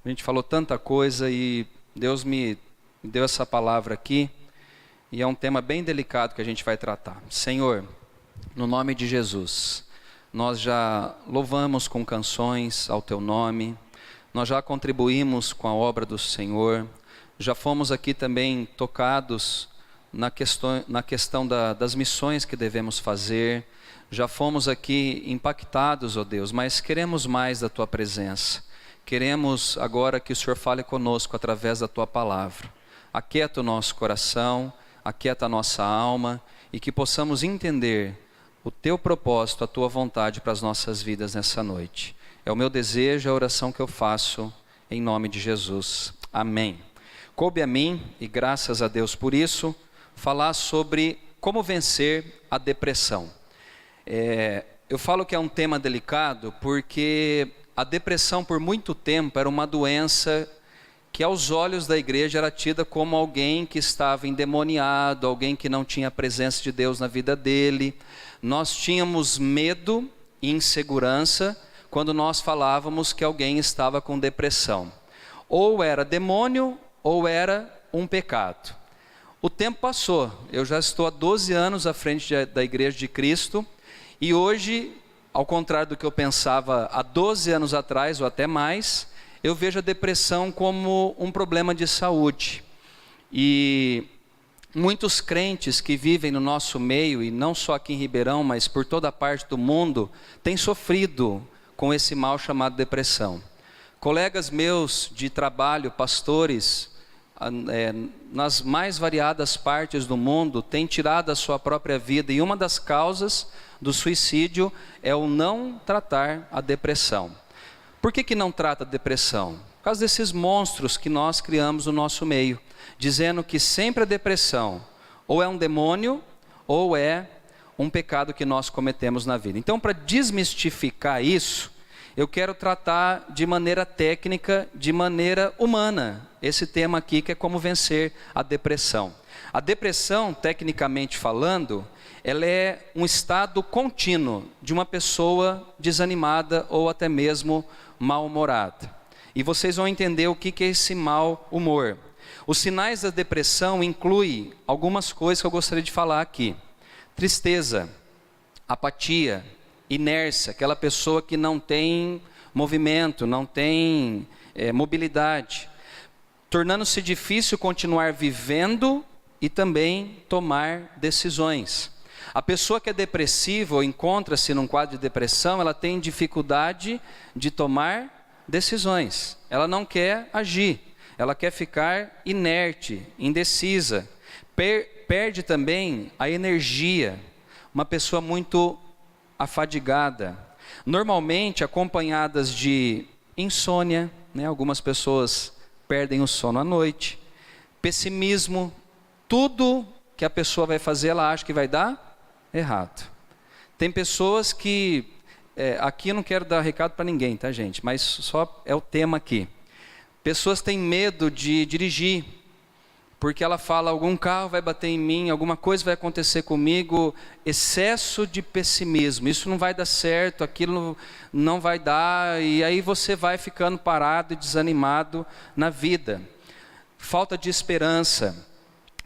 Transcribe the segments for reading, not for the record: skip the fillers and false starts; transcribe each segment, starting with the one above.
A gente falou tanta coisa e Deus me deu essa palavra aqui. E é um tema bem delicado que a gente vai tratar. Senhor, no nome de Jesus, nós já louvamos com canções ao Teu nome. Nós já contribuímos com a obra do Senhor. Já fomos aqui também tocados na questão das missões que devemos fazer. Já fomos aqui impactados, ó Deus, mas queremos mais da Tua presença. Queremos agora que o Senhor fale conosco através da Tua palavra. Aquieta o nosso coração, aquieta a nossa alma e que possamos entender o Teu propósito, a Tua vontade para as nossas vidas nessa noite. É o meu desejo, a oração que eu faço em nome de Jesus. Amém. Coube a mim, e graças a Deus por isso, falar sobre como vencer a depressão. Eu falo que é um tema delicado porque a depressão por muito tempo era uma doença que aos olhos da igreja era tida como alguém que estava endemoniado, alguém que não tinha a presença de Deus na vida dele. Nós tínhamos medo e insegurança quando nós falávamos que alguém estava com depressão. Ou era demônio ou era um pecado. O tempo passou, eu já estou há 12 anos à frente da Igreja de Cristo e hoje, ao contrário do que eu pensava há 12 anos atrás ou até mais, eu vejo a depressão como um problema de saúde. E muitos crentes que vivem no nosso meio, e não só aqui em Ribeirão, mas por toda a parte do mundo, têm sofrido com esse mal chamado depressão. Colegas meus de trabalho, pastores, nas mais variadas partes do mundo, têm tirado a sua própria vida, e uma das causas do suicídio é o não tratar a depressão. Por que não trata a depressão? Por causa desses monstros que nós criamos no nosso meio, dizendo que sempre a depressão ou é um demônio ou é um pecado que nós cometemos na vida. Então, para desmistificar isso, eu quero tratar de maneira técnica, de maneira humana, esse tema aqui que é como vencer a depressão. A depressão, tecnicamente falando, ela é um estado contínuo de uma pessoa desanimada ou até mesmo mal-humorada. E vocês vão entender o que é esse mau humor. Os sinais da depressão incluem algumas coisas que eu gostaria de falar aqui. Tristeza, apatia, inércia, aquela pessoa que não tem movimento, não tem mobilidade, tornando-se difícil continuar vivendo e também tomar decisões. A pessoa que é depressiva ou encontra-se num quadro de depressão, ela tem dificuldade de tomar decisões, ela não quer agir, ela quer ficar inerte, indecisa, perde também a energia, uma pessoa muito afadigada, normalmente acompanhadas de insônia, algumas pessoas perdem o sono à noite, pessimismo, tudo que a pessoa vai fazer, ela acha que vai dar errado. Tem pessoas que, aqui eu não quero dar recado para ninguém, tá gente, mas só é o tema aqui. Pessoas têm medo de dirigir, porque ela fala, algum carro vai bater em mim, alguma coisa vai acontecer comigo, excesso de pessimismo, isso não vai dar certo, aquilo não vai dar, e aí você vai ficando parado e desanimado na vida. Falta de esperança,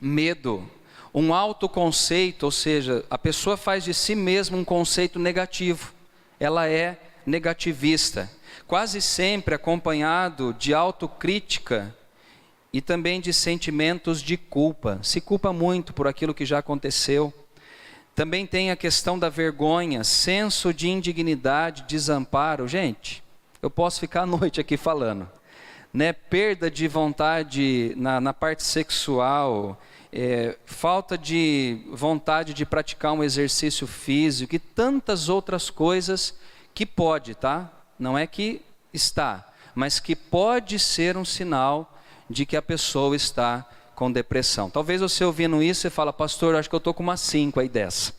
medo, um autoconceito, ou seja, a pessoa faz de si mesma um conceito negativo, ela é negativista, quase sempre acompanhado de autocrítica e também de sentimentos de culpa, se culpa muito por aquilo que já aconteceu. Também tem a questão da vergonha, senso de indignidade, desamparo. Gente, eu posso ficar a noite aqui falando, perda de vontade na parte sexual, falta de vontade de praticar um exercício físico e tantas outras coisas que pode, tá? Não é que está, mas que pode ser um sinal de que a pessoa está com depressão. Talvez você ouvindo isso, você fala, pastor, acho que eu estou com uma 5 aí dessa.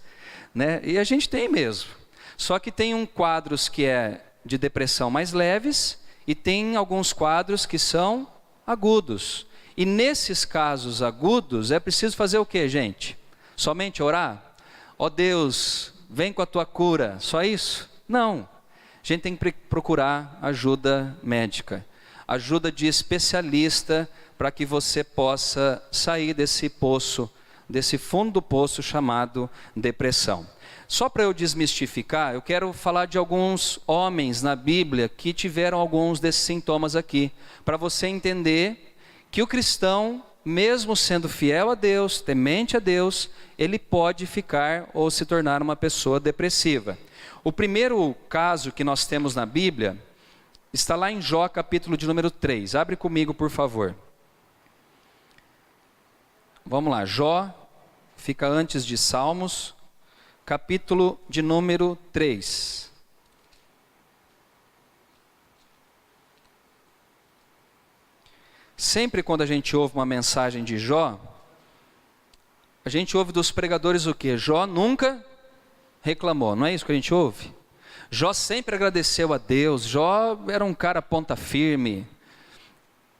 E a gente tem mesmo. Só que tem quadros que é de depressão mais leves e tem alguns quadros que são agudos. E nesses casos agudos, é preciso fazer o que, gente? Somente orar? Ó Deus, vem com a tua cura, só isso? Não. A gente tem que procurar ajuda médica. ajuda de especialista, para que você possa sair desse poço, desse fundo do poço chamado depressão. Só para eu desmistificar, eu quero falar de alguns homens na Bíblia que tiveram alguns desses sintomas aqui, para você entender que o cristão, mesmo sendo fiel a Deus, temente a Deus, ele pode ficar ou se tornar uma pessoa depressiva. O primeiro caso que nós temos na Bíblia está lá em Jó, capítulo de número 3. Abre comigo, por favor. Vamos lá, Jó, fica antes de Salmos, capítulo de número 3. Sempre quando a gente ouve uma mensagem de Jó, a gente ouve dos pregadores o quê? Jó nunca reclamou, não é isso que a gente ouve? Jó sempre agradeceu a Deus, Jó era um cara ponta firme.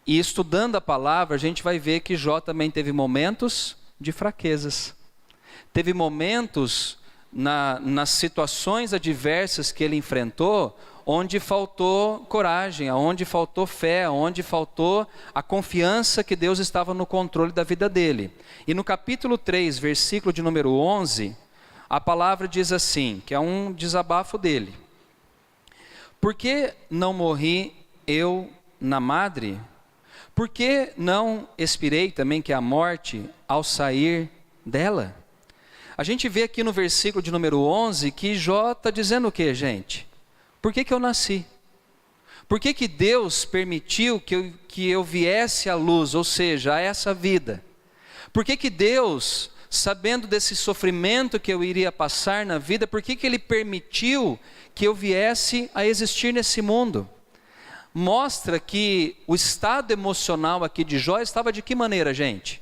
E estudando a palavra, a gente vai ver que Jó também teve momentos de fraquezas. Teve momentos nas situações adversas que ele enfrentou, onde faltou coragem, onde faltou fé, onde faltou a confiança que Deus estava no controle da vida dele. E no capítulo 3, versículo de número 11, a palavra diz assim, que é um desabafo dele. Por que não morri eu na madre? Por que não expirei também que a morte ao sair dela? A gente vê aqui no versículo de número 11 que Jó está dizendo o que, gente? Por que eu nasci? Por que Deus permitiu que eu viesse à luz, ou seja, a essa vida? Por que Deus, sabendo desse sofrimento que eu iria passar na vida, por que Ele permitiu que eu viesse a existir nesse mundo? Mostra que o estado emocional aqui de Jó estava de que maneira, gente?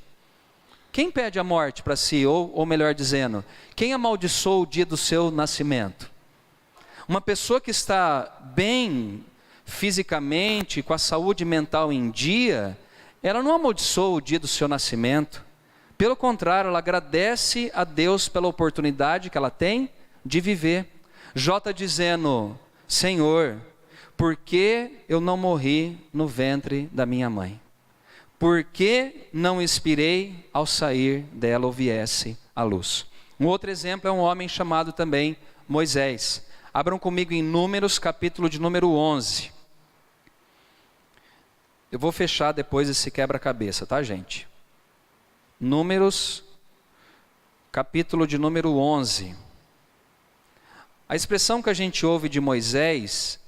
Quem pede a morte para si, ou melhor dizendo, quem amaldiçoou o dia do seu nascimento? Uma pessoa que está bem fisicamente, com a saúde mental em dia, ela não amaldiçoa o dia do seu nascimento. Pelo contrário, ela agradece a Deus pela oportunidade que ela tem de viver. Jó está dizendo, Senhor, por que eu não morri no ventre da minha mãe? Por que não expirei ao sair dela ou viesse à luz? Um outro exemplo é um homem chamado também Moisés. Abram comigo em Números, capítulo de número 11. Eu vou fechar depois esse quebra-cabeça, tá, gente? Números, capítulo de número 11. A expressão que a gente ouve de Moisés,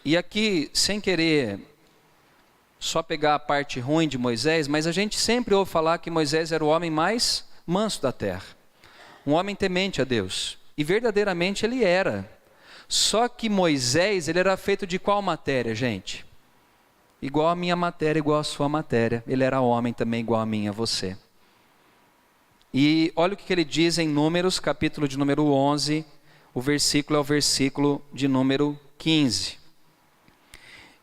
e aqui, sem querer só pegar a parte ruim de Moisés, mas a gente sempre ouve falar que Moisés era o homem mais manso da terra. Um homem temente a Deus. E verdadeiramente ele era. Só que Moisés, ele era feito de qual matéria, gente? Igual a minha matéria, igual a sua matéria. Ele era homem também igual a mim, a você. E olha o que ele diz em Números, capítulo de número 11. O versículo é o versículo de número 15.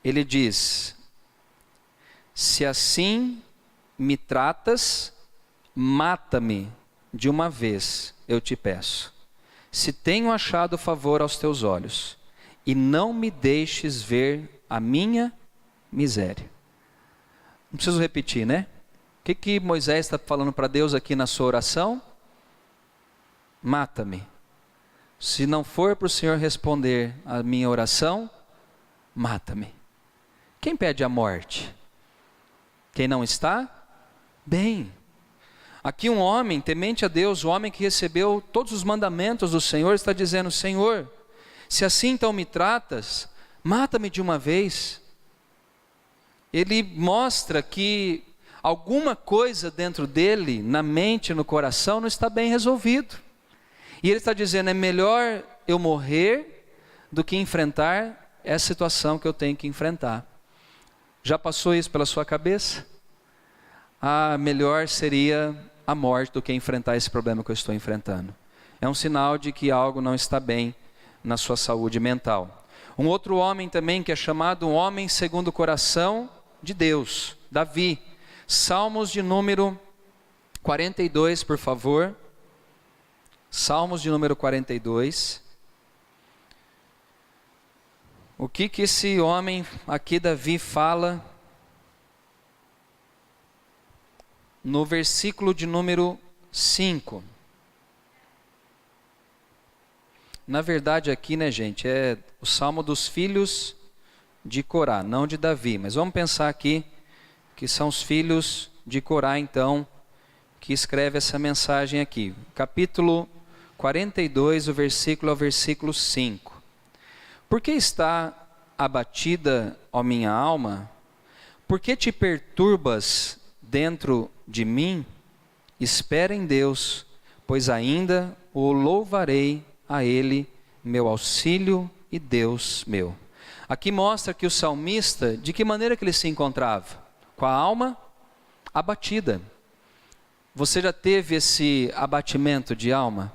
Ele diz, se assim me tratas, mata-me de uma vez, eu te peço. Se tenho achado favor aos teus olhos, e não me deixes ver a minha miséria. Não preciso repetir, né? O que Moisés está falando para Deus aqui na sua oração? Mata-me. Se não for para o Senhor responder a minha oração, mata-me. Quem pede a morte? Quem não está? Bem. Aqui um homem, temente a Deus, o homem que recebeu todos os mandamentos do Senhor, está dizendo, Senhor, se assim então me tratas, mata-me de uma vez. Ele mostra que alguma coisa dentro dele, na mente, no coração, não está bem resolvido. E ele está dizendo, é melhor eu morrer do que enfrentar essa situação que eu tenho que enfrentar. Já passou isso pela sua cabeça? Melhor seria a morte do que enfrentar esse problema que eu estou enfrentando. É um sinal de que algo não está bem na sua saúde mental. Um outro homem também que é chamado um homem segundo o coração de Deus, Davi. Salmos de número 42, por favor. Salmos de número 42. O que esse homem aqui, Davi, fala no versículo de número 5. Na verdade aqui, né, gente, é o Salmo dos filhos de Corá, não de Davi. Mas vamos pensar aqui que são os filhos de Corá, então, que escreve essa mensagem aqui. Capítulo 42, o versículo ao versículo 5. Por que está abatida, ó minha alma? Por que te perturbas dentro de mim? Espera em Deus, pois ainda o louvarei a Ele, meu auxílio e Deus meu. Aqui mostra que o salmista, de que maneira que ele se encontrava? Com a alma abatida. Você já teve esse abatimento de alma?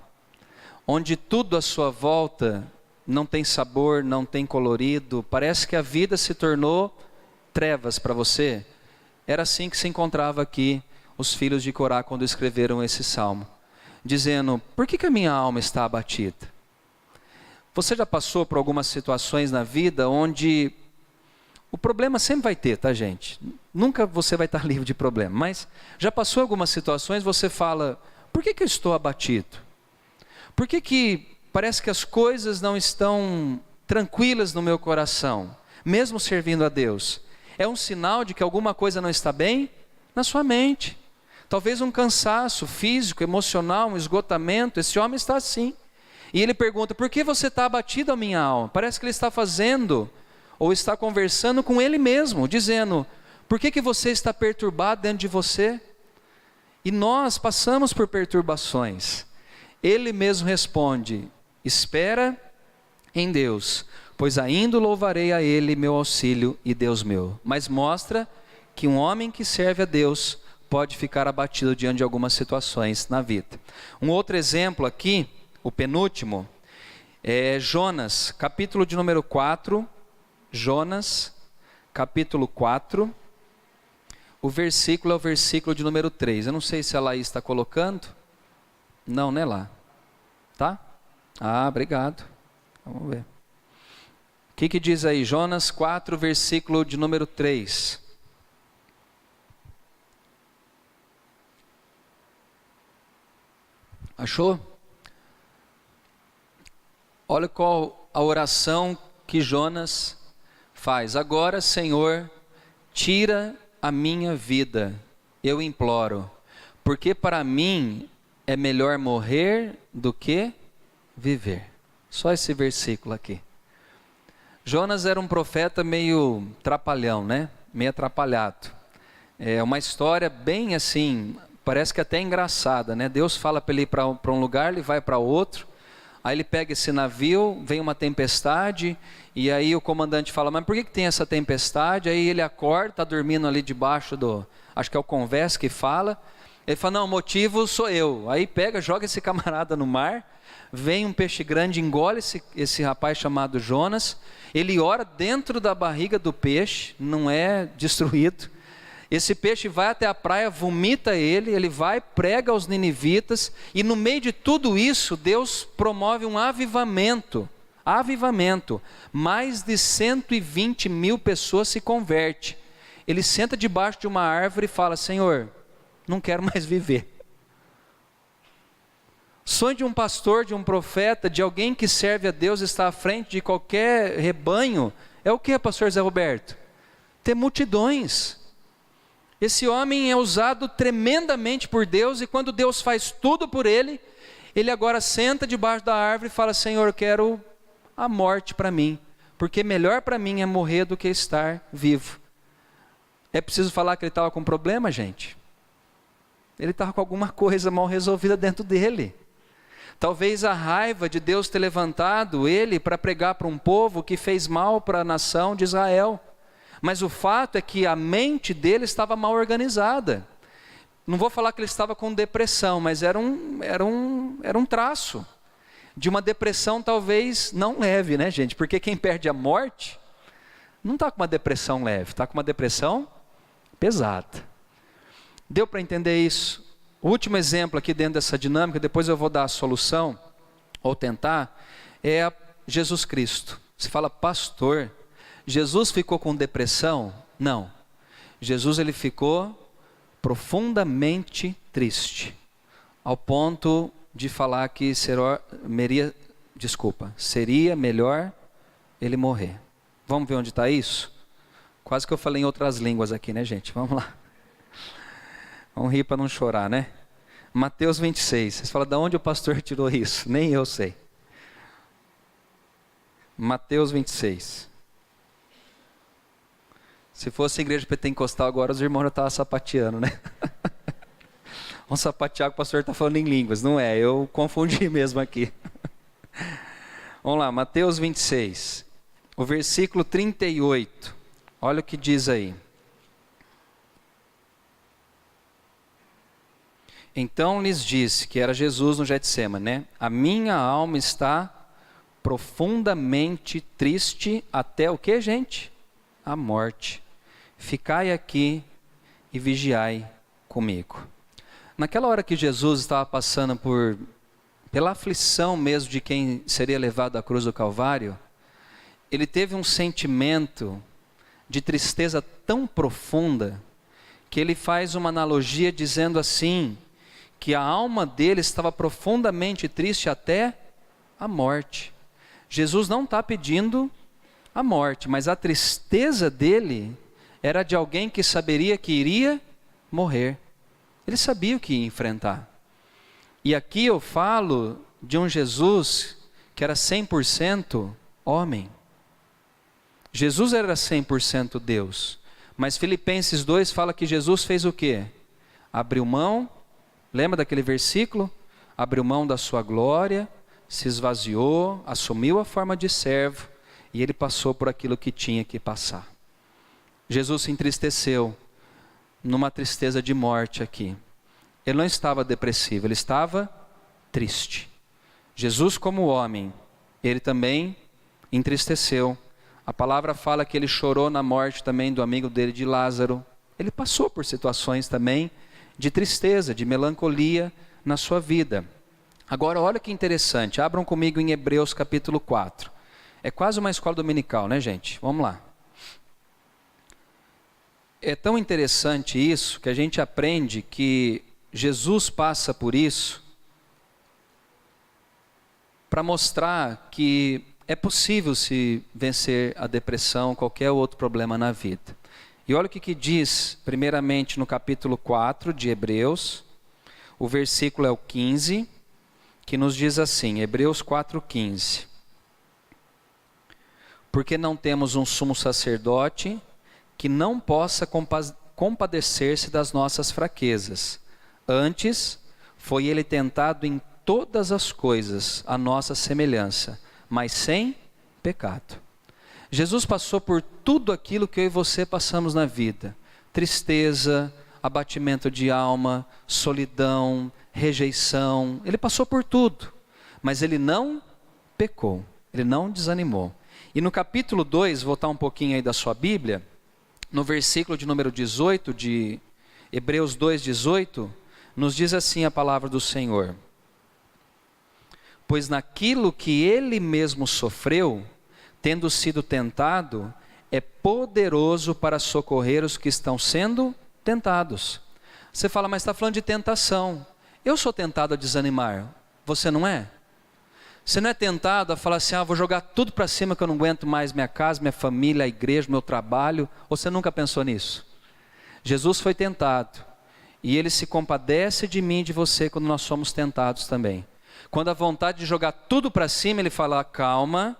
Onde tudo à sua volta não tem sabor, não tem colorido, parece que a vida se tornou trevas para você? Era assim que se encontrava aqui os filhos de Corá quando escreveram esse salmo, dizendo: por que a minha alma está abatida? Você já passou por algumas situações na vida onde o problema sempre vai ter, tá, gente? Nunca você vai estar livre de problema, mas já passou algumas situações, você fala: por que eu estou abatido? Por que parece que as coisas não estão tranquilas no meu coração, mesmo servindo a Deus? É um sinal de que alguma coisa não está bem na sua mente. Talvez um cansaço físico, emocional, um esgotamento. Esse homem está assim. E ele pergunta: por que você está abatido, a minha alma? Parece que ele está fazendo, ou está conversando com ele mesmo, dizendo: por que você está perturbado dentro de você? E nós passamos por perturbações. Ele mesmo responde: espera em Deus, pois ainda louvarei a Ele, meu auxílio e Deus meu. Mas mostra que um homem que serve a Deus pode ficar abatido diante de algumas situações na vida. Um outro exemplo aqui, o penúltimo, é Jonas, capítulo de número 4, Jonas, capítulo 4, o versículo é o versículo de número 3. Eu não sei se a Laís está colocando. Não, não é lá. Tá? Ah, obrigado. Vamos ver. O que diz aí? Jonas 4, versículo de número 3. Achou? Olha qual a oração que Jonas faz. Agora, Senhor, tira a minha vida, eu imploro, porque para mim é melhor morrer do que viver. Só esse versículo aqui. Jonas era um profeta meio trapalhão, né? Meio atrapalhado. É uma história bem assim, parece que até engraçada, né? Deus fala para ele ir para um lugar, ele vai para outro. Aí ele pega esse navio, vem uma tempestade, e aí o comandante fala: mas por que tem essa tempestade? Aí ele acorda, está dormindo ali debaixo acho que é o convés que fala. Ele fala: não, o motivo sou eu. Aí pega, joga esse camarada no mar, vem um peixe grande, engole esse rapaz chamado Jonas. Ele ora dentro da barriga do peixe, não é destruído. Esse peixe vai até a praia, vomita ele vai, prega aos ninivitas, e no meio de tudo isso, Deus promove um avivamento. Mais de 120 mil pessoas se convertem. Ele senta debaixo de uma árvore e fala: Senhor, não quero mais viver. Sonho de um pastor, de um profeta, de alguém que serve a Deus, está à frente de qualquer rebanho, é o que, pastor Zé Roberto? Ter multidões. Esse homem é usado tremendamente por Deus, e quando Deus faz tudo por ele, ele agora senta debaixo da árvore e fala: Senhor, eu quero a morte para mim, porque melhor para mim é morrer do que estar vivo. É preciso falar que ele estava com problema, gente? Ele estava com alguma coisa mal resolvida dentro dele. Talvez a raiva de Deus ter levantado ele para pregar para um povo que fez mal para a nação de Israel. Mas o fato é que a mente dele estava mal organizada. Não vou falar que ele estava com depressão, mas era um traço de uma depressão talvez não leve, né, gente? Porque quem perde a morte não está com uma depressão leve, está com uma depressão pesada. Deu para entender isso? O último exemplo aqui dentro dessa dinâmica, depois eu vou dar a solução, ou tentar, é Jesus Cristo. Você fala, pastor, Jesus ficou com depressão? Não. Jesus ele ficou profundamente triste, ao ponto de falar que seria melhor ele morrer. Vamos ver onde está isso? Quase que eu falei em outras línguas aqui, né, gente? Vamos lá. Vamos rir para não chorar, né? Mateus 26. Vocês falam, de onde o pastor tirou isso? Nem eu sei. Mateus 26. Se fosse igreja pentecostal agora, os irmãos já estavam sapateando, né? Vamos sapatear que o pastor está falando em línguas. Não é, eu confundi mesmo aqui. Vamos lá, Mateus 26. O versículo 38. Olha o que diz aí. Então lhes disse, que era Jesus no Getsêmani, né? A minha alma está profundamente triste até o que, gente? A morte. Ficai aqui e vigiai comigo. Naquela hora que Jesus estava passando pela aflição mesmo de quem seria levado à cruz do Calvário, ele teve um sentimento de tristeza tão profunda, que ele faz uma analogia dizendo assim, que a alma dele estava profundamente triste até a morte. Jesus não está pedindo a morte, mas a tristeza dele era de alguém que saberia que iria morrer. Ele sabia o que ia enfrentar. E aqui eu falo de um Jesus que era 100% homem. Jesus era 100% Deus. Mas Filipenses 2 fala que Jesus fez o quê? Abriu mão, lembra daquele versículo? Abriu mão da sua glória, se esvaziou, assumiu a forma de servo, e ele passou por aquilo que tinha que passar. Jesus se entristeceu, numa tristeza de morte aqui. Ele não estava depressivo, ele estava triste. Jesus como homem, ele também entristeceu. A palavra fala que ele chorou na morte também do amigo dele, de Lázaro. Ele passou por situações também de tristeza, de melancolia na sua vida. Agora olha que interessante, abram comigo em Hebreus capítulo 4. É quase uma escola dominical, né, gente? Vamos lá. É tão interessante isso, que a gente aprende que Jesus passa por isso para mostrar que é possível se vencer a depressão, qualquer outro problema na vida. E olha o que diz, primeiramente no capítulo 4 de Hebreus, o versículo é o 15, que nos diz assim, Hebreus 4:15. Porque não temos um sumo sacerdote que não possa compadecer-se das nossas fraquezas. Antes, foi ele tentado em todas as coisas, a nossa semelhança, mas sem pecado. Jesus passou por tudo aquilo que eu e você passamos na vida. Tristeza, abatimento de alma, solidão, rejeição. Ele passou por tudo, mas ele não pecou, ele não desanimou. E no capítulo 2, voltar um pouquinho aí da sua Bíblia, no versículo de número 18 de Hebreus 2:18, nos diz assim a palavra do Senhor. Pois naquilo que ele mesmo sofreu, tendo sido tentado, é poderoso para socorrer os que estão sendo tentados. Você fala, mas está falando de tentação. Eu sou tentado a desanimar, você não é? Você não é tentado a falar assim, vou jogar tudo para cima que eu não aguento mais minha casa, minha família, a igreja, meu trabalho. Ou você nunca pensou nisso? Jesus foi tentado. E ele se compadece de mim e de você quando nós somos tentados também. Quando a vontade de jogar tudo para cima, ele fala, calma,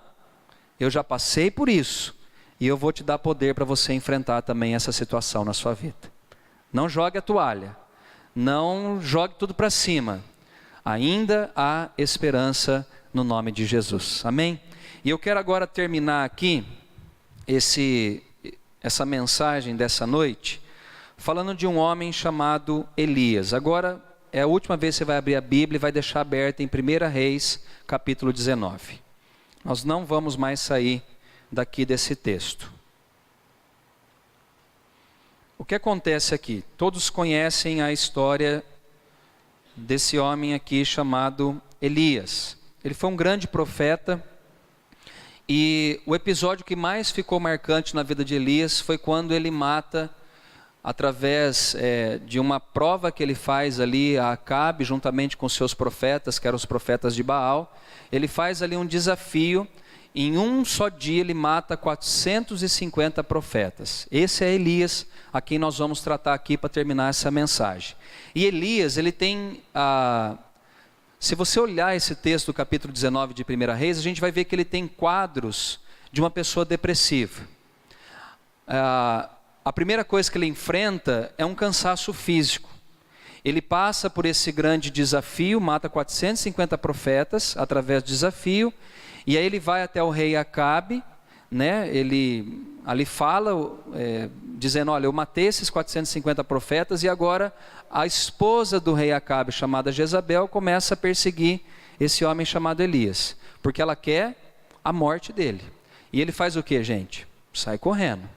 eu já passei por isso. E eu vou te dar poder para você enfrentar também essa situação na sua vida. Não jogue a toalha. Não jogue tudo para cima. Ainda há esperança no nome de Jesus, amém? E eu quero agora terminar aqui essa mensagem dessa noite, falando de um homem chamado Elias. Agora é a última vez que você vai abrir a Bíblia e vai deixar aberta em 1 Reis, capítulo 19. Nós não vamos mais sair daqui desse texto. O que acontece aqui? Todos conhecem a história desse homem aqui chamado Elias. Ele foi um grande profeta E o episódio que mais ficou marcante na vida de Elias foi quando ele mata, através de uma prova que ele faz ali a Acabe, juntamente com seus profetas, que eram os profetas de Baal. Ele faz ali um desafio, em um só dia ele mata 450 profetas. Esse é Elias, a quem nós vamos tratar aqui para terminar essa mensagem. E Elias, ele tem se você olhar esse texto do capítulo 19 de 1 Reis, a gente vai ver que ele tem quadros de uma pessoa depressiva. A primeira coisa que ele enfrenta é um cansaço físico. Ele passa por esse grande desafio, mata 450 profetas através do desafio, e aí ele vai até o rei Acabe, né? Ele ali fala, dizendo, olha, eu matei esses 450 profetas e agora a esposa do rei Acabe, chamada Jezabel, começa a perseguir esse homem chamado Elias, porque ela quer a morte dele. E ele faz o que, gente? Sai correndo.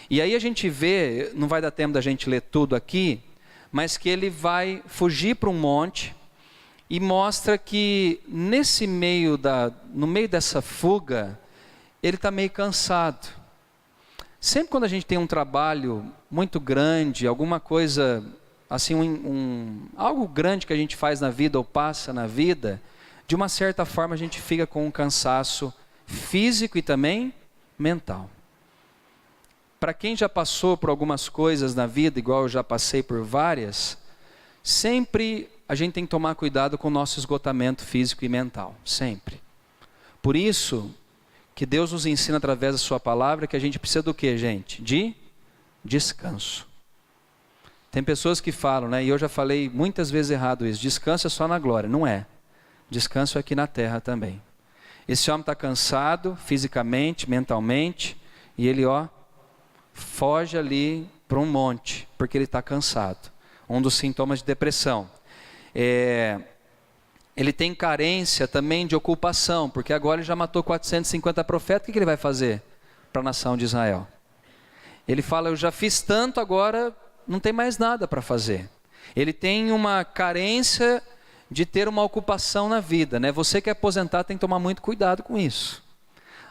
E aí a gente vê, não vai dar tempo da gente ler tudo aqui, mas que ele vai fugir para um monte e mostra que no meio dessa fuga, ele está meio cansado. Sempre quando a gente tem um trabalho muito grande, alguma coisa, assim, algo grande que a gente faz na vida ou passa na vida, de uma certa forma a gente fica com um cansaço físico e também mental. Para quem já passou por algumas coisas na vida, igual eu já passei por várias, sempre a gente tem que tomar cuidado com o nosso esgotamento físico e mental, sempre. Por isso que Deus nos ensina através da sua palavra que a gente precisa do que, gente? De descanso. Tem pessoas que falam, né, e eu já falei muitas vezes errado isso, descanso é só na glória. Não é. Descanso é aqui na terra também. Esse homem está cansado, fisicamente, mentalmente, e ele, foge ali para um monte, porque ele está cansado. Um dos sintomas de depressão. Ele tem carência também de ocupação, porque agora ele já matou 450 profetas, o que ele vai fazer para a nação de Israel? Ele fala, eu já fiz tanto, agora não tem mais nada para fazer. Ele tem uma carência de ter uma ocupação na vida, né? Você que é aposentado tem que tomar muito cuidado com isso.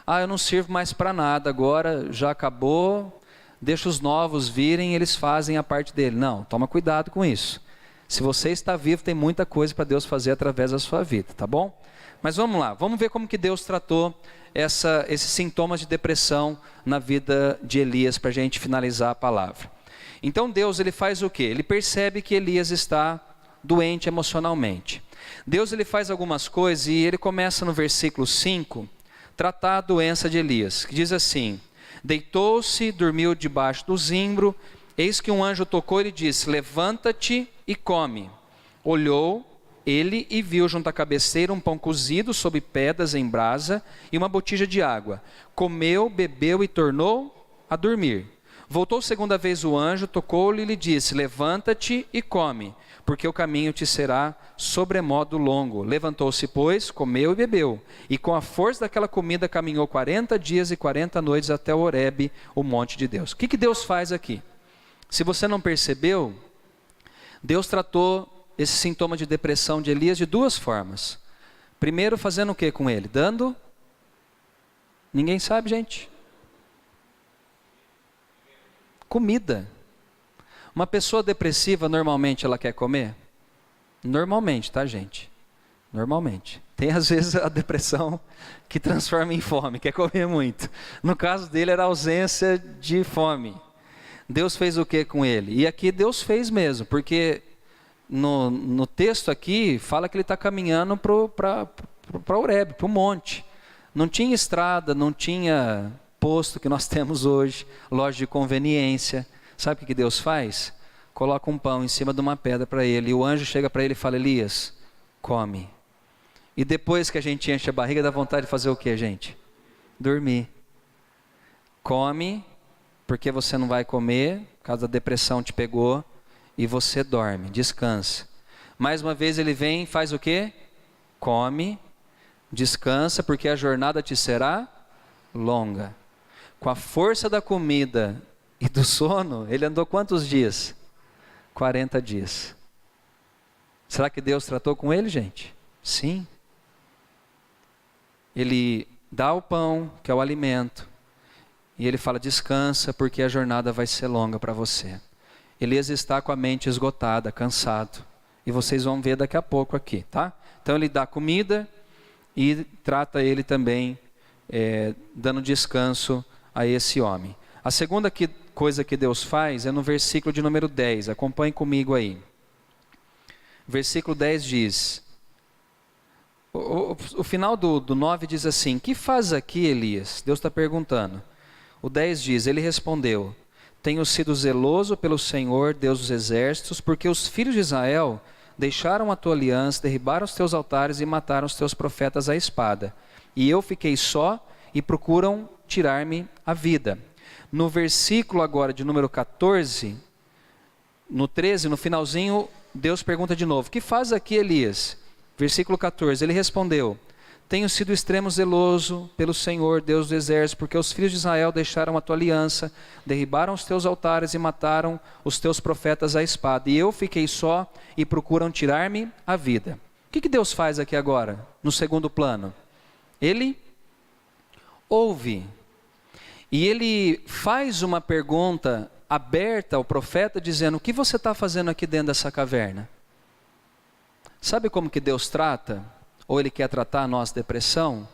Eu não sirvo mais para nada, agora já acabou, deixa os novos virem, eles fazem a parte dele. Não, toma cuidado com isso. Se você está vivo, tem muita coisa para Deus fazer através da sua vida, tá bom? Mas vamos lá, vamos ver como que Deus tratou esses sintomas de depressão na vida de Elias, para a gente finalizar a palavra. Então Deus, ele faz o quê? Ele percebe que Elias está doente emocionalmente. Deus, ele faz algumas coisas e ele começa no versículo 5, tratar a doença de Elias, que diz assim, deitou-se, dormiu debaixo do zimbro, eis que um anjo tocou e lhe disse, levanta-te e come. Olhou ele e viu junto à cabeceira um pão cozido sob pedras em brasa e uma botija de água. Comeu, bebeu e tornou a dormir. Voltou segunda vez o anjo, tocou-lhe e lhe disse, levanta-te e come, porque o caminho te será sobremodo longo. Levantou-se, pois, comeu e bebeu, e com a força daquela comida caminhou 40 dias e 40 noites até Horebe, o monte de Deus. O que Deus faz aqui? Se você não percebeu, Deus tratou esse sintoma de depressão de Elias de duas formas. Primeiro, fazendo o que com ele? Dando? Ninguém sabe, gente. Comida. Uma pessoa depressiva, normalmente, ela quer comer? Normalmente, tá, gente? Normalmente. Tem, às vezes, a depressão que transforma em fome, quer comer muito. No caso dele, era a ausência de fome. Deus fez o que com ele? E aqui Deus fez mesmo, porque no texto aqui, fala que ele está caminhando para Horebe, para o monte. Não tinha estrada, não tinha posto que nós temos hoje, loja de conveniência. Sabe o que Deus faz? Coloca um pão em cima de uma pedra para ele, e o anjo chega para ele e fala, Elias, come. E depois que a gente enche a barriga, dá vontade de fazer o que, gente? Dormir. Come, porque você não vai comer, por causa da depressão te pegou, e você dorme, descansa. Mais uma vez ele vem e faz o quê? Come, descansa, porque a jornada te será longa. Com a força da comida e do sono, ele andou quantos dias? 40 dias. Será que Deus tratou com ele, gente? Sim. Ele dá o pão, que é o alimento, e ele fala: descansa, porque a jornada vai ser longa para você. Elias está com a mente esgotada, cansado, e vocês vão ver daqui a pouco aqui, tá? Então ele dá comida e trata ele também, dando descanso a esse homem. A segunda coisa que Deus faz é no versículo de número 10, acompanhe comigo aí. Versículo 10 diz, o final do 9 diz assim: que faz aqui, Elias? Deus está perguntando. O 10 diz, ele respondeu: tenho sido zeloso pelo Senhor, Deus dos exércitos, porque os filhos de Israel deixaram a tua aliança, derribaram os teus altares e mataram os teus profetas à espada. E eu fiquei só e procuram tirar-me a vida. No versículo agora de número 14, no 13, no finalzinho, Deus pergunta de novo: que faz aqui, Elias? Versículo 14, ele respondeu: tenho sido extremo zeloso pelo Senhor, Deus do exército, porque os filhos de Israel deixaram a tua aliança, derribaram os teus altares e mataram os teus profetas à espada. E eu fiquei só e procuram tirar-me a vida. O que Deus faz aqui agora, no segundo plano? Ele ouve. E ele faz uma pergunta aberta ao profeta, dizendo: o que você está fazendo aqui dentro dessa caverna? Sabe como que Deus trata? Ou Ele quer tratar a nossa depressão?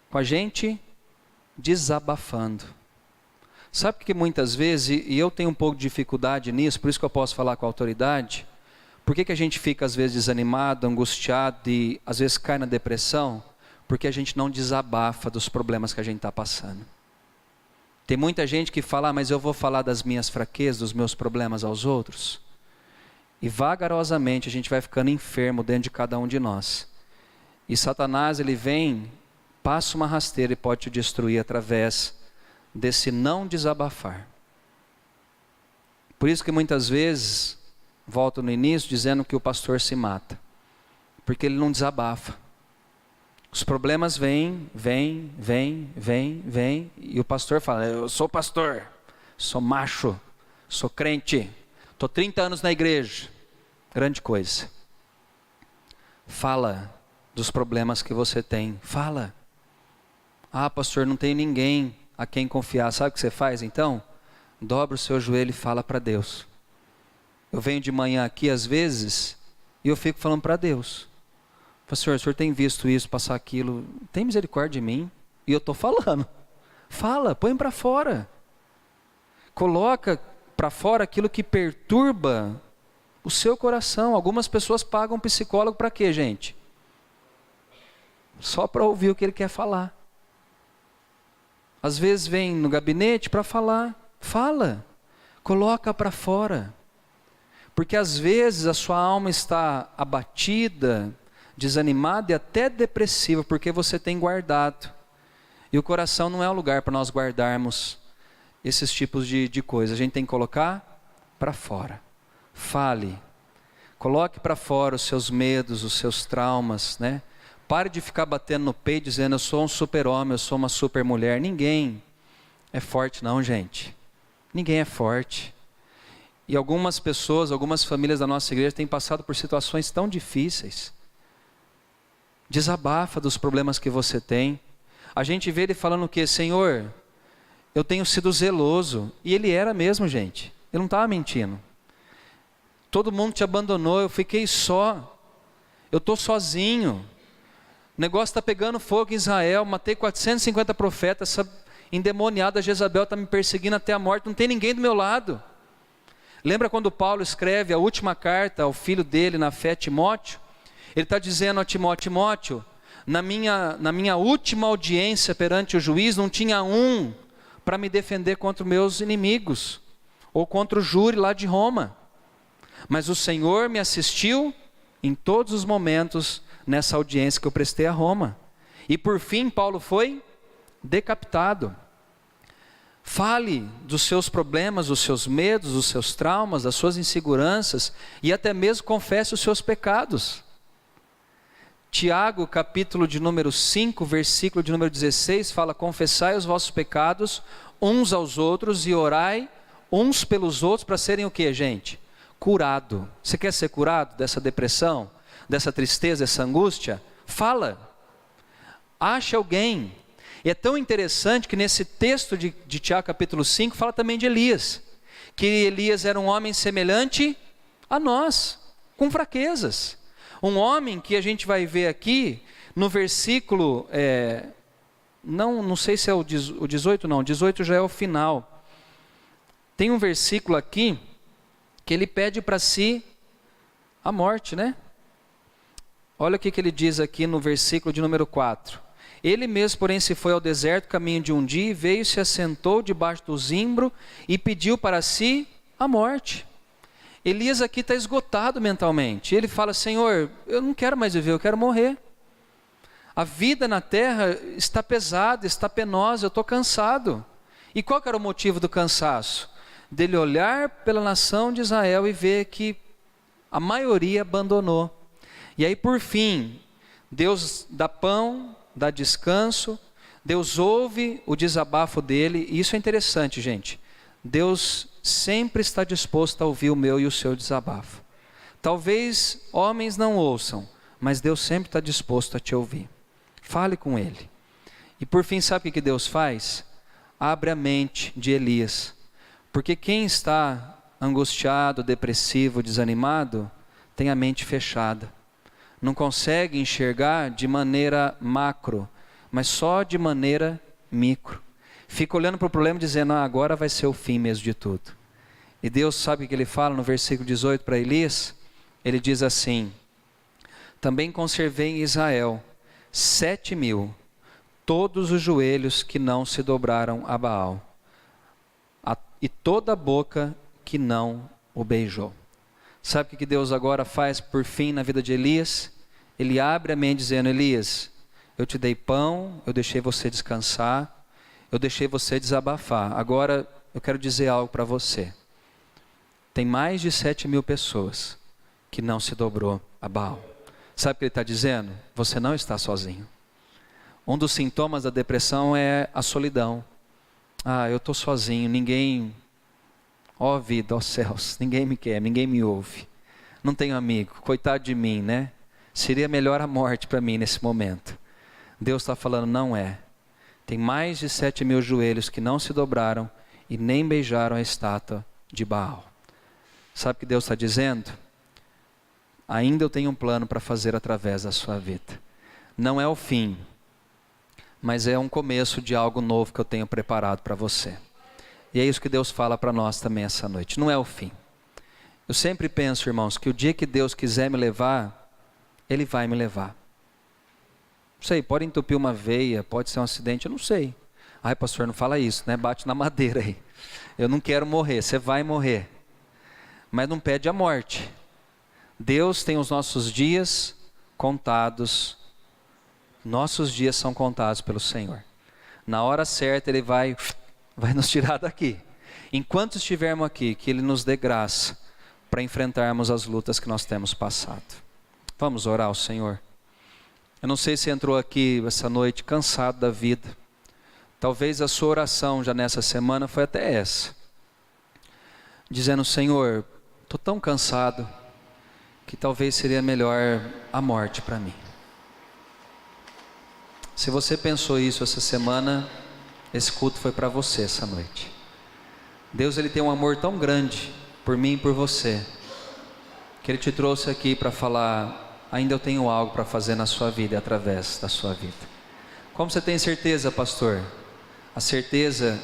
Com a gente desabafando. Sabe que muitas vezes, e eu tenho um pouco de dificuldade nisso, por isso que eu posso falar com autoridade, por que a gente fica às vezes desanimado, angustiado e às vezes cai na depressão? Porque a gente não desabafa dos problemas que a gente está passando. Tem muita gente que fala: mas eu vou falar das minhas fraquezas, dos meus problemas aos outros. E vagarosamente a gente vai ficando enfermo dentro de cada um de nós. E Satanás, ele vem, passa uma rasteira e pode te destruir através desse não desabafar. Por isso que muitas vezes, volto no início dizendo que o pastor se mata. Porque ele não desabafa. Os problemas vêm, e o pastor fala: eu sou pastor, sou macho, sou crente, estou 30 anos na igreja. Grande coisa. Fala dos problemas que você tem. Fala. Ah, pastor, não tem ninguém a quem confiar. Sabe o que você faz então? Dobra o seu joelho e fala para Deus. Eu venho de manhã aqui às vezes e eu fico falando para Deus: pastor, o senhor tem visto isso, passar aquilo, tem misericórdia de mim? E eu estou falando. Fala, põe para fora. Coloca para fora aquilo que perturba o seu coração. Algumas pessoas pagam psicólogo para quê, gente? Só para ouvir o que ele quer falar. Às vezes vem no gabinete para falar. Fala, coloca para fora. Porque às vezes a sua alma está abatida, desanimada e até depressiva, porque você tem guardado. E o coração não é o lugar para nós guardarmos esses tipos de coisas. A gente tem que colocar para fora. Fale. Coloque para fora os seus medos, os seus traumas, né? Pare de ficar batendo no peito dizendo: eu sou um super-homem, eu sou uma super-mulher. Ninguém é forte não, gente. Ninguém é forte. E algumas pessoas, algumas famílias da nossa igreja têm passado por situações tão difíceis. Desabafa dos problemas que você tem. A gente vê ele falando o quê? Senhor, eu tenho sido zeloso. E ele era mesmo, gente. Ele não estava mentindo. Todo mundo te abandonou, eu fiquei só. Eu estou sozinho. O negócio está pegando fogo em Israel, matei 450 profetas, essa endemoniada Jezabel está me perseguindo até a morte, não tem ninguém do meu lado. Lembra quando Paulo escreve a última carta ao filho dele na fé, Timóteo? Ele está dizendo a Timóteo: Timóteo, na minha última audiência perante o juiz, não tinha um para me defender contra os meus inimigos, ou contra o júri lá de Roma. Mas o Senhor me assistiu em todos os momentos nessa audiência que eu prestei a Roma. E por fim, Paulo foi decapitado. Fale dos seus problemas, dos seus medos, dos seus traumas, das suas inseguranças, e até mesmo confesse os seus pecados. Tiago, capítulo de número 5, versículo de número 16, fala: confessai os vossos pecados uns aos outros e orai uns pelos outros para serem o que, gente? Curado. Você quer ser curado dessa depressão, dessa tristeza, dessa angústia? Fala. Ache alguém. E é tão interessante que nesse texto de Tiago capítulo 5 fala também de Elias, que Elias era um homem semelhante a nós, com fraquezas. Um homem que a gente vai ver aqui no versículo, não sei se é o 18 não, 18 já é o final. Tem um versículo aqui que ele pede para si a morte, né? Olha o que ele diz aqui no versículo de número 4. Ele mesmo, porém, se foi ao deserto, caminho de um dia, e veio, se assentou debaixo do zimbro e pediu para si a morte. Elias aqui está esgotado mentalmente. Ele fala: Senhor, eu não quero mais viver, eu quero morrer. A vida na terra está pesada, está penosa, eu estou cansado. E qual que era o motivo do cansaço? Dele olhar pela nação de Israel e ver que a maioria abandonou. E aí, por fim, Deus dá pão, dá descanso, Deus ouve o desabafo dele, e isso é interessante, gente. Deus sempre está disposto a ouvir o meu e o seu desabafo. Talvez homens não ouçam, mas Deus sempre está disposto a te ouvir. Fale com ele. E por fim, sabe o que Deus faz? Abre a mente de Elias. Porque quem está angustiado, depressivo, desanimado, tem a mente fechada. Não consegue enxergar de maneira macro, mas só de maneira micro. Fica olhando para o problema dizendo: agora vai ser o fim mesmo de tudo. E Deus sabe o que ele fala no versículo 18 para Elias? Ele diz assim: também conservei em Israel 7.000, todos os joelhos que não se dobraram a Baal, e toda a boca que não o beijou. Sabe o que Deus agora faz por fim na vida de Elias? Ele abre a mente dizendo: Elias, eu te dei pão, eu deixei você descansar, eu deixei você desabafar. Agora eu quero dizer algo para você. Tem mais de 7.000 pessoas que não se dobrou a Baal. Sabe o que ele está dizendo? Você não está sozinho. Um dos sintomas da depressão é a solidão. Eu estou sozinho, ninguém... Ó vida, ó céus, ninguém me quer, ninguém me ouve. Não tenho amigo, coitado de mim, né? Seria melhor a morte para mim nesse momento. Deus está falando: não é. Tem mais de 7.000 joelhos que não se dobraram e nem beijaram a estátua de Baal. Sabe o que Deus está dizendo? Ainda eu tenho um plano para fazer através da sua vida. Não é o fim, mas é um começo de algo novo que eu tenho preparado para você. E é isso que Deus fala para nós também essa noite. Não é o fim. Eu sempre penso, irmãos, que o dia que Deus quiser me levar, Ele vai me levar. Não sei, pode entupir uma veia, pode ser um acidente, eu não sei. Ai, pastor, não fala isso, né? Bate na madeira aí. Eu não quero morrer, você vai morrer. Mas não pede a morte. Deus tem os nossos dias contados. Nossos dias são contados pelo Senhor. Na hora certa Ele vai nos tirar daqui. Enquanto estivermos aqui, que Ele nos dê graça para enfrentarmos as lutas que nós temos passado. Vamos orar ao Senhor. Eu não sei se entrou aqui essa noite cansado da vida. Talvez a sua oração já nessa semana foi até essa. Dizendo: Senhor, estou tão cansado que talvez seria melhor a morte para mim. Se você pensou isso essa semana, esse culto foi para você essa noite. Deus, Ele tem um amor tão grande por mim e por você, que Ele te trouxe aqui para falar: ainda eu tenho algo para fazer na sua vida e através da sua vida. Como você tem certeza, pastor? A certeza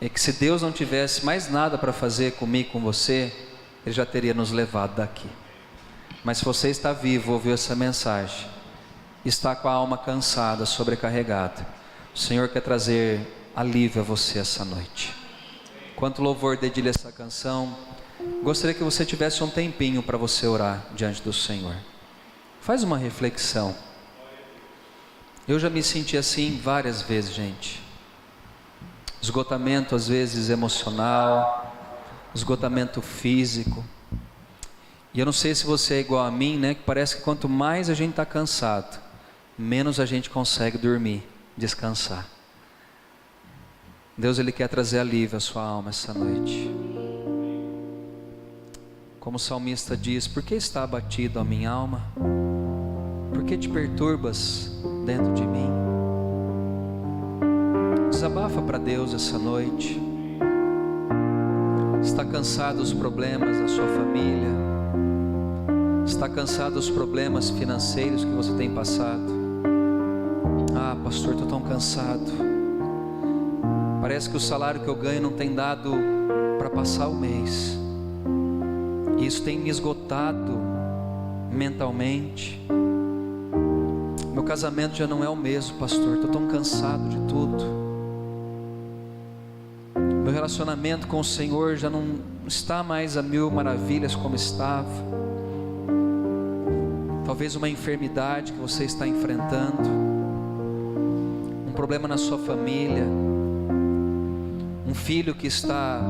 é que se Deus não tivesse mais nada para fazer comigo, com você, Ele já teria nos levado daqui. Mas se você está vivo, ouviu essa mensagem, está com a alma cansada, sobrecarregada, o Senhor quer trazer alívio a você essa noite. Enquanto o louvor dedilha essa canção, gostaria que você tivesse um tempinho para você orar diante do Senhor. Faz uma reflexão. Eu já me senti assim várias vezes, gente. Esgotamento às vezes emocional, esgotamento físico. E eu não sei se você é igual a mim, né? Que parece que quanto mais a gente está cansado, menos a gente consegue dormir, descansar. Deus, Ele quer trazer alívio à sua alma essa noite. Como o salmista diz: por que está abatido a minha alma? Por que te perturbas dentro de mim? Desabafa para Deus essa noite. Está cansado dos problemas da sua família? Está cansado dos problemas financeiros que você tem passado? Ah, pastor, estou tão cansado. Parece que o salário que eu ganho não tem dado para passar o mês. Isso tem me esgotado mentalmente. Meu casamento já não é o mesmo, pastor. Estou tão cansado de tudo. Meu relacionamento com o Senhor já não está mais a mil maravilhas como estava. Talvez uma enfermidade que você está enfrentando, um problema na sua família, um filho que está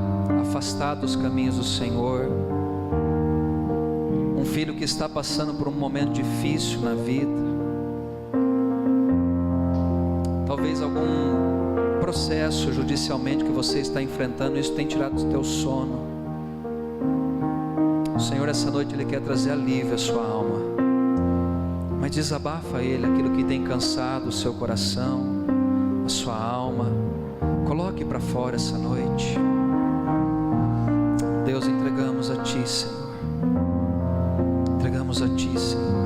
afastado dos caminhos do Senhor, um filho que está passando por um momento difícil na vida, talvez algum processo judicialmente que você está enfrentando, isso tem tirado o teu sono. O Senhor essa noite Ele quer trazer alívio à sua alma, mas desabafa a Ele aquilo que tem cansado o seu coração, a sua alma. Coloque para fora essa noite. Deus, entregamos a Ti, Senhor. Entregamos a Ti, Senhor.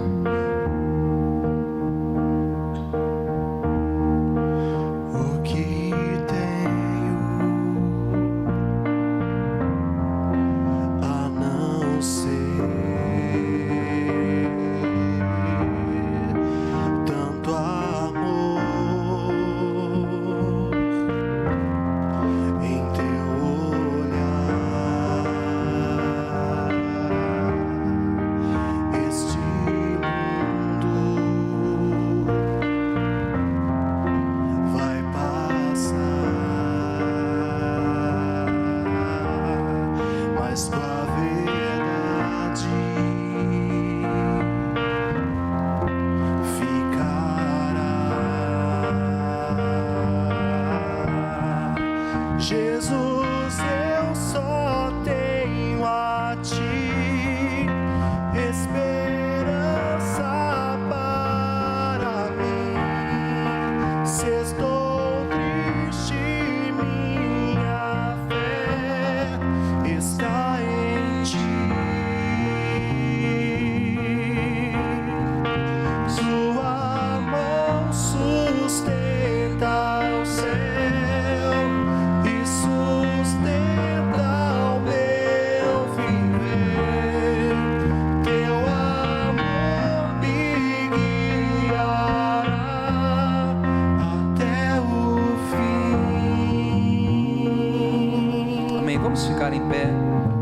Vamos ficar em pé.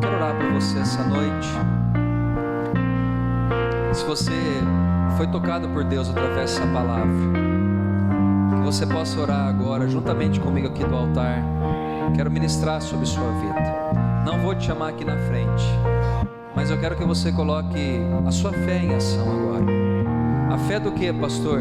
Quero orar por você essa noite. Se você foi tocado por Deus através dessa palavra, que você possa orar agora juntamente comigo aqui do altar. Quero ministrar sobre sua vida. Não vou te chamar aqui na frente, mas eu quero que você coloque a sua fé em ação agora. A fé do que, pastor?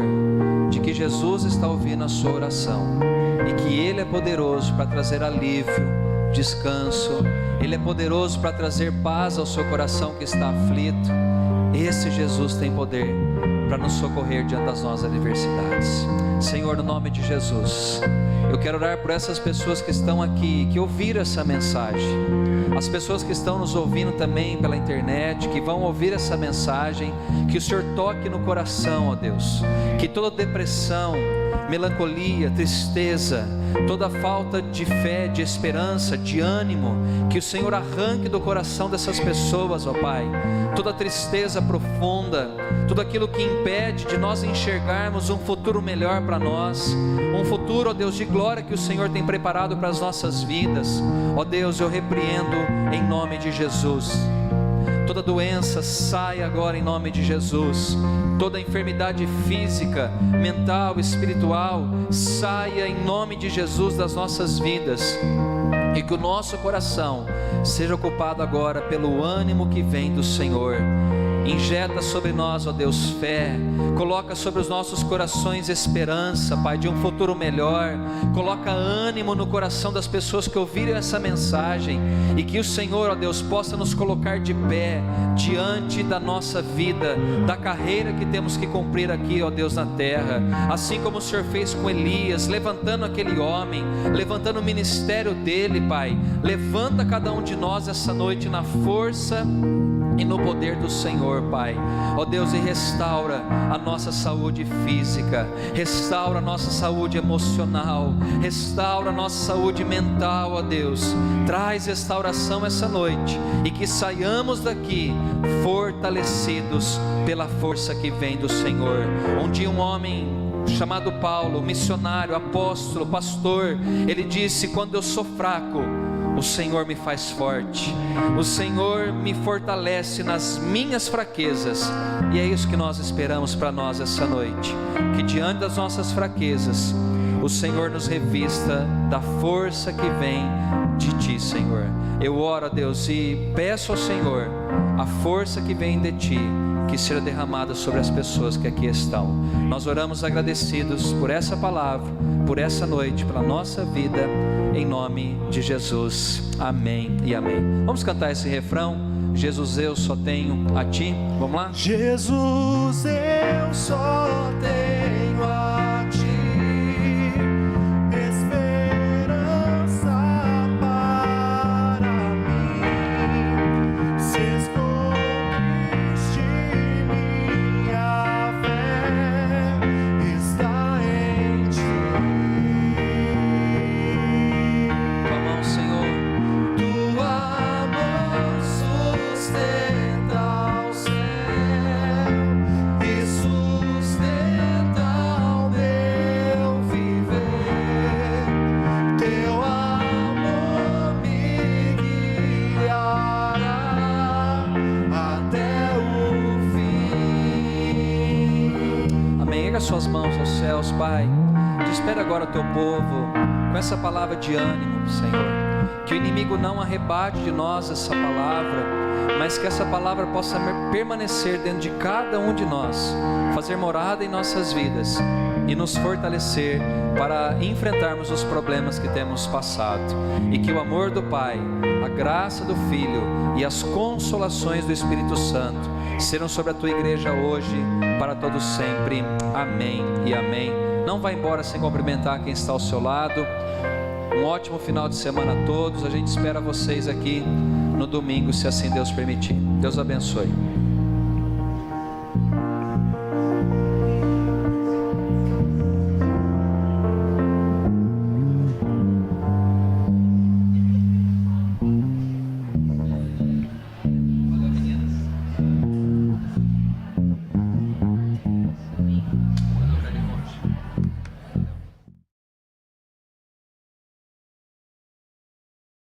De que Jesus está ouvindo a sua oração e que Ele é poderoso para trazer alívio, descanso. Ele é poderoso para trazer paz ao seu coração que está aflito. Esse Jesus tem poder para nos socorrer diante das nossas adversidades. Senhor, no nome de Jesus, eu quero orar por essas pessoas que estão aqui, que ouviram essa mensagem, as pessoas que estão nos ouvindo também pela internet, que vão ouvir essa mensagem. Que o Senhor toque no coração, ó Deus, que toda depressão, melancolia, tristeza, toda falta de fé, de esperança, de ânimo, que o Senhor arranque do coração dessas pessoas, ó Pai, toda tristeza profunda, tudo aquilo que impede de nós enxergarmos um futuro melhor para nós, um futuro, ó Deus, de glória que o Senhor tem preparado para as nossas vidas. Ó Deus, eu repreendo em nome de Jesus. Toda doença sai agora em nome de Jesus. Toda enfermidade física, mental, espiritual, saia em nome de Jesus das nossas vidas. E que o nosso coração seja ocupado agora pelo ânimo que vem do Senhor. Injeta sobre nós, ó Deus, fé. Coloca sobre os nossos corações esperança, Pai, de um futuro melhor. Coloca ânimo no coração das pessoas que ouviram essa mensagem, e que o Senhor, ó Deus, possa nos colocar de pé diante da nossa vida, da carreira que temos que cumprir aqui, ó Deus, na terra. Assim como o Senhor fez com Elias, levantando aquele homem, levantando o ministério dele, Pai. Levanta cada um de nós essa noite na força e no poder do Senhor, Pai. Ó Deus, e restaura a nossa saúde física, restaura a nossa saúde emocional, restaura a nossa saúde mental, ó Deus. Traz restauração essa noite, e que saiamos daqui fortalecidos pela força que vem do Senhor. Um dia um homem chamado Paulo, missionário, apóstolo, pastor, ele disse: quando eu sou fraco, o Senhor me faz forte, o Senhor me fortalece nas minhas fraquezas. E é isso que nós esperamos para nós essa noite, que diante das nossas fraquezas, o Senhor nos revista da força que vem de Ti, Senhor. Eu oro, a Deus, e peço ao Senhor a força que vem de Ti, que seja derramada sobre as pessoas que aqui estão. Nós oramos agradecidos por essa palavra, por essa noite, pela nossa vida, em nome de Jesus, amém e amém. Vamos cantar esse refrão: Jesus, eu só tenho a Ti. Vamos lá? Jesus, eu só tenho a Ti, esperança para mim. Se escolheste minha fé, está em Ti. Vamos, Senhor. Tua mão sustenta o céu e sustenta o meu viver. Teu amor me guiará até o fim. Amém. Erga suas mãos aos céus, Pai. Espera agora o Teu povo com essa palavra de ânimo, Senhor. Que o inimigo não arrebate de nós essa palavra, mas que essa palavra possa permanecer dentro de cada um de nós, fazer morada em nossas vidas e nos fortalecer para enfrentarmos os problemas que temos passado. E que o amor do Pai, a graça do Filho e as consolações do Espírito Santo serão sobre a Tua igreja hoje, para todos sempre. Amém e amém. Não vá embora sem cumprimentar quem está ao seu lado. Um ótimo final de semana a todos. A gente espera vocês aqui no domingo, se assim Deus permitir. Deus abençoe.